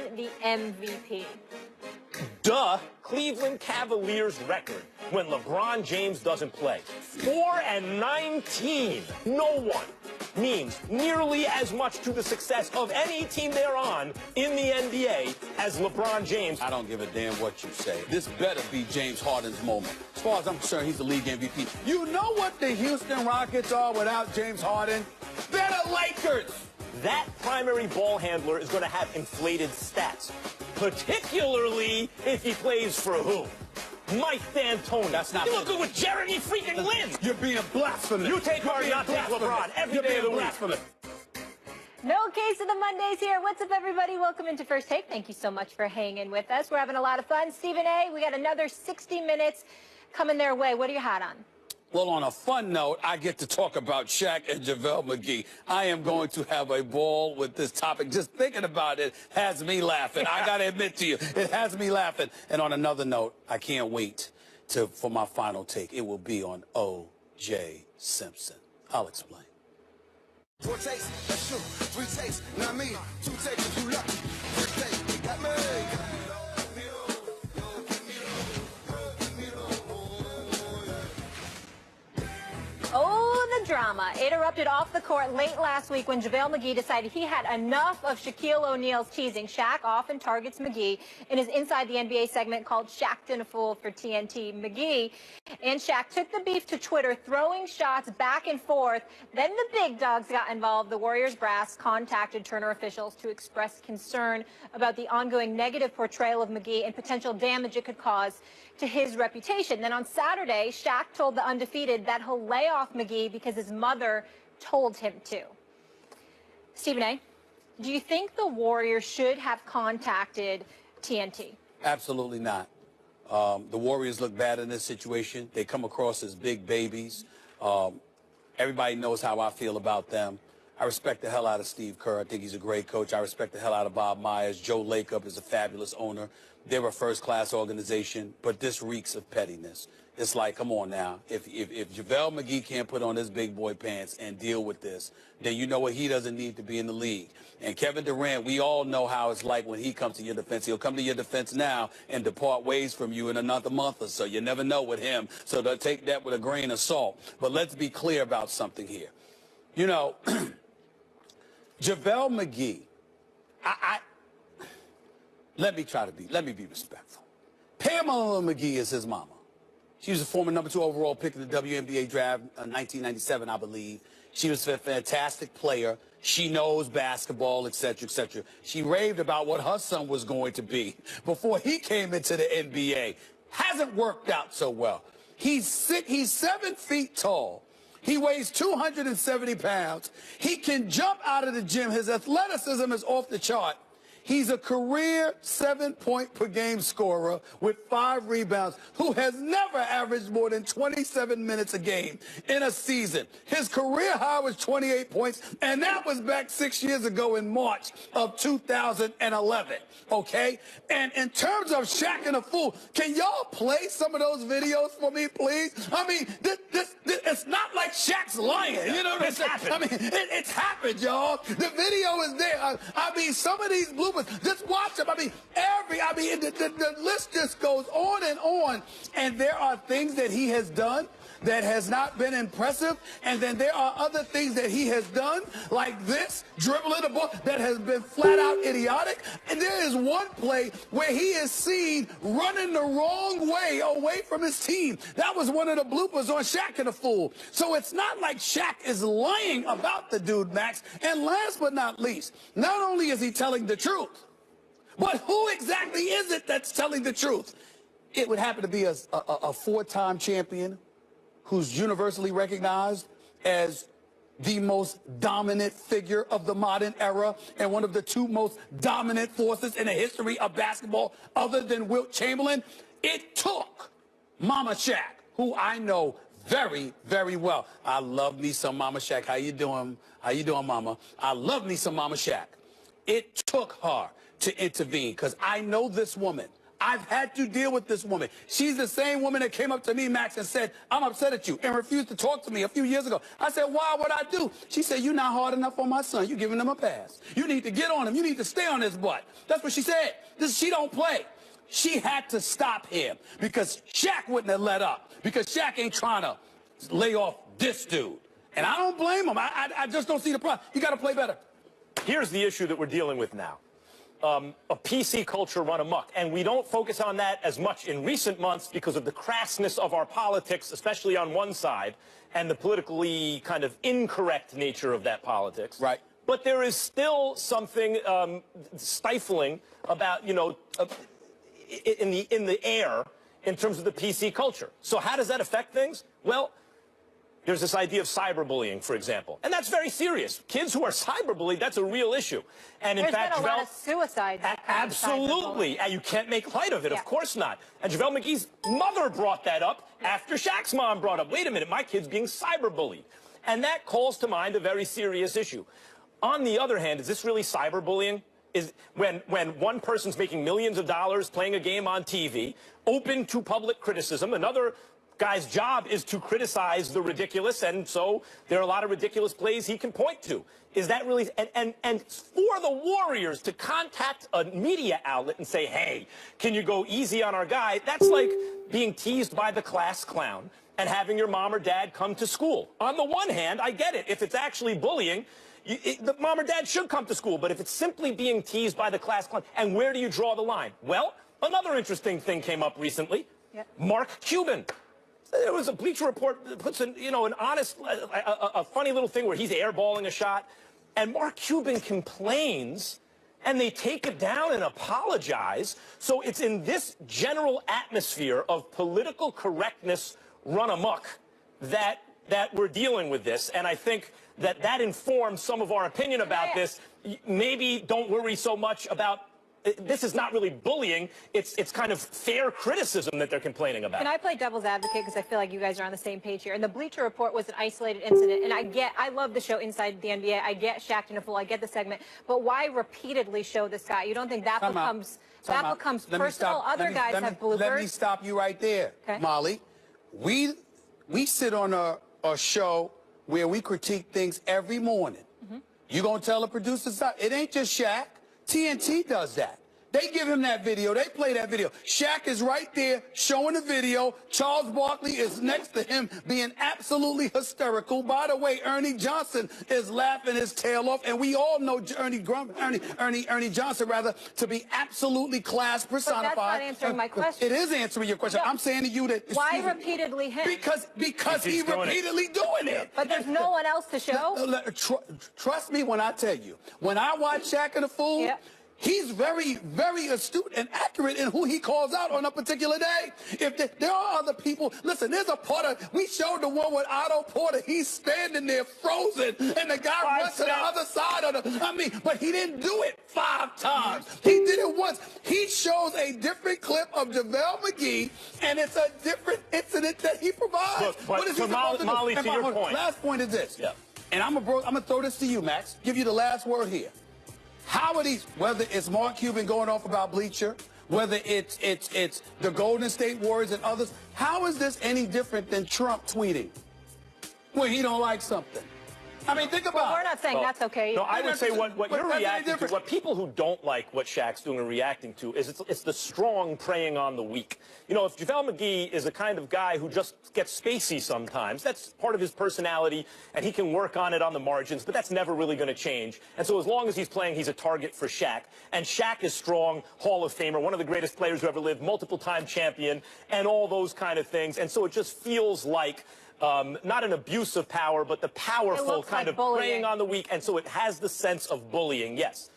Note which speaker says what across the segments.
Speaker 1: won the MVP?
Speaker 2: Duh, Cleveland Cavaliers record when LeBron James doesn't play. 4-19. No one means nearly as much to the success of any team they're on in the NBA as LeBron James.
Speaker 3: I don't give a damn what you say. This better be James Harden's moment. As far as I'm concerned, he's the league MVP. You know what the Houston Rockets are without James Harden? They're the Lakers.
Speaker 2: That primary ball handler is going to have inflated stats, particularly if he plays for who? Mike D'Antoni.
Speaker 3: That's not.
Speaker 2: You look good with Jeremy freaking Lin.
Speaker 3: You're being blasphemous.
Speaker 2: You take hard not to take LeBron every day of the week.
Speaker 1: No case of the Mondays here. What's up, everybody? Welcome into First Take. Thank you so much for hanging with us. We're having a lot of fun. Stephen A., we got another 60 minutes coming their way. What are you hot on?
Speaker 3: Well, on a fun note, I get to talk about Shaq and Javale McGee. I am going to have a ball with this topic. Just thinking about it has me laughing. I got to admit to you, it has me laughing. And on another note, I can't wait for my final take. It will be on O.J. Simpson. I'll explain.
Speaker 4: 4 takes, that's true. 3 takes, not me. 2 takes if you lucky. 3 takes, got me.
Speaker 1: Oh, the drama. It erupted off the court late last week when Javale McGee decided he had enough of Shaquille O'Neal's teasing. Shaq often targets McGee in his Inside the NBA segment called Shaq'd a Fool for TNT. McGee and Shaq took the beef to Twitter, throwing shots back and forth. Then the big dogs got involved. The Warriors brass contacted Turner officials to express concern about the ongoing negative portrayal of McGee and potential damage it could cause to his reputation. Then on Saturday, Shaq told the Undefeated that he'll lay off McGee because his mother told him to. Stephen A., do you think the Warriors should have contacted TNT?
Speaker 3: Absolutely not. The Warriors look bad in this situation. They come across as big babies. Everybody knows how I feel about them. I respect the hell out of Steve Kerr. I think he's a great coach. I respect the hell out of Bob Myers. Joe Lacob is a fabulous owner. They're a first-class organization, but this reeks of pettiness. It's like, come on now. If JaVale McGee can't put on his big boy pants and deal with this, then you know what? He doesn't need to be in the league. And Kevin Durant, we all know how it's like when he comes to your defense. He'll come to your defense now and depart ways from you in another month or so. You never know with him. So they'll take that with a grain of salt. But let's be clear about something here. You know, JaVale McGee, let me be respectful. Pamela McGee is his mama. She was a former #2 overall pick in the WNBA draft in 1997, I believe. She was a fantastic player. She knows basketball, et cetera, et cetera. She raved about what her son was going to be before he came into the NBA. Hasn't worked out so well. He's 7 feet tall. He weighs 270 pounds. He can jump out of the gym. His athleticism is off the chart. He's a career 7-point-per-game scorer with 5 rebounds who has never averaged more than 27 minutes a game in a season. His career high was 28 points, and that was back 6 years ago in March of 2011, okay? And in terms of Shaq and a Fool, can y'all play some of those videos for me, please? I mean, it's not like Shaq's lying. You know what I'm saying? I mean, it's happened, y'all. The video is there. I mean, some of these bloopers, just watch them. I mean, the list just goes on. And there are things that he has done that has not been impressive. And then there are other things that he has done, like this, dribbling the ball, that has been flat out idiotic. And there is one play where he is seen running the wrong way away from his team. That was one of the bloopers on Shaq and a Fool. So it's not like Shaq is lying about the dude, Max. And last but not least, not only is he telling the truth, but who exactly is it that's telling the truth? It would happen to be a 4-time champion who's universally recognized as the most dominant figure of the modern era and one of the 2 most dominant forces in the history of basketball other than Wilt Chamberlain. It took Mama Shaq, who I know very, very well. I love me some Mama Shaq. How you doing? How you doing, Mama? I love me some Mama Shaq. It took her to intervene because I know this woman. I've had to deal with this woman. She's the same woman that came up to me, Max, and said, I'm upset at you, and refused to talk to me a few years ago. I said, why would I do? She said, you're not hard enough on my son. You're giving him a pass. You need to get on him. You need to stay on his butt. That's what she said. She don't play. She had to stop him because Shaq wouldn't have let up, because Shaq ain't trying to lay off this dude. And I don't blame him. I just don't see the problem. You got to play better.
Speaker 2: Here's the issue that we're dealing with now. A PC culture run amok. And we don't focus on that as much in recent months because of the crassness of our politics, especially on one side, and the politically kind of incorrect nature of that politics.
Speaker 3: Right.
Speaker 2: But there is still something stifling about, you know, in the air in terms of the PC culture. So how does that affect things? Well, there's this idea of cyberbullying, for example. And that's very serious. Kids who are cyberbullied, that's a real issue. And in fact,
Speaker 1: been a lot of suicides.
Speaker 2: absolutely. And you can't make light of it, of course not. And Javale McGee's mother brought that up after Shaq's mom brought up, wait a minute, my kid's being cyberbullied. And that calls to mind a very serious issue. On the other hand, is this really cyberbullying? Is when one person's making millions of dollars playing a game on TV, open to public criticism, another guy's job is to criticize the ridiculous, and so there are a lot of ridiculous plays he can point to. Is that really, and for the Warriors to contact a media outlet and say, hey, can you go easy on our guy? That's like being teased by the class clown and having your mom or dad come to school. On the one hand, I get it. If it's actually bullying, the mom or dad should come to school. But if it's simply being teased by the class clown, and where do you draw the line? Well, another interesting thing came up recently. Yep. Mark Cuban. There was a Bleacher Report that puts an, you know, an honest, a funny little thing where he's airballing a shot, and Mark Cuban complains, and they take it down and apologize. So it's in this general atmosphere of political correctness run amok that we're dealing with this, and I think that informs some of our opinion about this. Maybe don't worry so much about. This is not really bullying. It's kind of fair criticism that they're complaining about.
Speaker 1: Can I play devil's advocate, because I feel like you guys are on the same page here? And the Bleacher Report was an isolated incident, and I love the show Inside the NBA. I get Shaq in a fool. I get the segment, but why repeatedly show this guy? You don't think that becomes personal? Other guys have bloopers.
Speaker 3: Let me stop you right there, Molly. We sit on a show where we critique things every morning. You gonna tell the producers it ain't just Shaq. TNT does that. They give him that video. They play that video. Shaq is right there showing the video. Charles Barkley is next to him being absolutely hysterical. By the way, Ernie Johnson is laughing his tail off, and we all know Ernie Johnson, rather, to be absolutely class personified.
Speaker 1: But that's not answering my question.
Speaker 3: It is answering your question. No. I'm saying to you that...
Speaker 1: Why repeatedly him?
Speaker 3: Because he's repeatedly doing it.
Speaker 1: But there's no one else to show?
Speaker 3: Trust me when I tell you. When I watch Shaq and the Fool... Yep. He's very, very astute and accurate in who he calls out on a particular day. If there are other people, listen, there's a part of, we showed the one with Otto Porter. He's standing there frozen, and the guy runs to the other side of the, but he didn't do it 5 times. He did it once. He shows a different clip of Javale McGee, and it's a different incident that he provides.
Speaker 2: Look, what is he supposed to do? Molly, to your point.
Speaker 3: Last point is this, and I'm gonna throw this to you, Max, give you the last word here. How are these, whether it's Mark Cuban going off about Bleacher, whether it's the Golden State Warriors and others, how is this any different than Trump tweeting when he don't like something? I mean, think about it.
Speaker 1: We're not saying that's okay.
Speaker 2: No, I would say what you're reacting to, what people who don't like what Shaq's doing are reacting to, is it's the strong preying on the weak. You know, if Javale McGee is the kind of guy who just gets spacey sometimes, that's part of his personality, and he can work on it on the margins, but that's never really going to change. And so as long as he's playing, he's a target for Shaq. And Shaq is strong, Hall of Famer, one of the greatest players who ever lived, multiple-time champion, and all those kind of things. And so it just feels like not an abuse of power, but the powerful kind of preying on the weak. And so it has the sense of bullying, yes.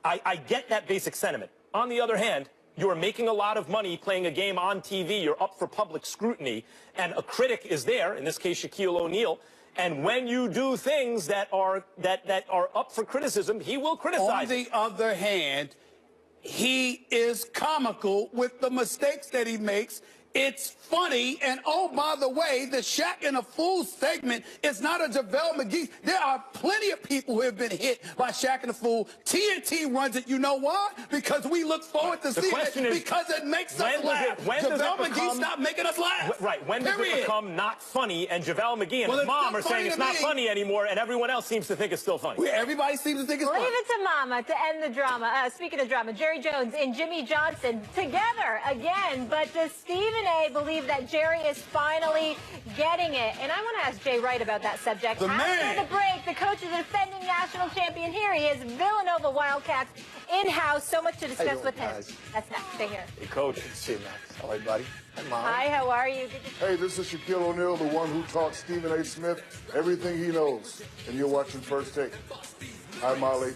Speaker 2: I get that basic sentiment. On the other hand, you're making a lot of money playing a game on TV. You're up for public scrutiny. And a critic is there, in this case, Shaquille O'Neal. And when you do things that are up for criticism, he will criticize.
Speaker 3: On the other hand, he is comical with the mistakes that he makes It's funny, and oh, by the way, the Shaq and a Fool segment is not a JaVale McGee. There are plenty of people who have been hit by Shaq and the Fool. TNT runs it. You know why? Because we look forward to seeing it because it makes us laugh. JaVale McGee stop making us laugh.
Speaker 2: Right. When does it become not funny and JaVale McGee and his mom are saying it's not funny anymore and everyone else seems to think it's still funny?
Speaker 3: Everybody seems to think it's funny.
Speaker 1: Leave it to Mama to end the drama. Speaking of drama, Jerry Jones and Jimmy Johnson together again. But does Stephen A. believe that Jerry is finally getting it? And I want to ask Jay Wright about that subject. After the break, the coach is a defending national champion. Here he is, Villanova Wildcats in-house. So much to discuss with him. That's next. Stay here.
Speaker 2: Hey, Coach.
Speaker 5: See you, Max. All right, buddy.
Speaker 1: Hi, Mom. Hi, how are you?
Speaker 6: Hey, this is Shaquille O'Neal, the one who taught Stephen A. Smith everything he knows. And you're watching First Take. Hi, Molly.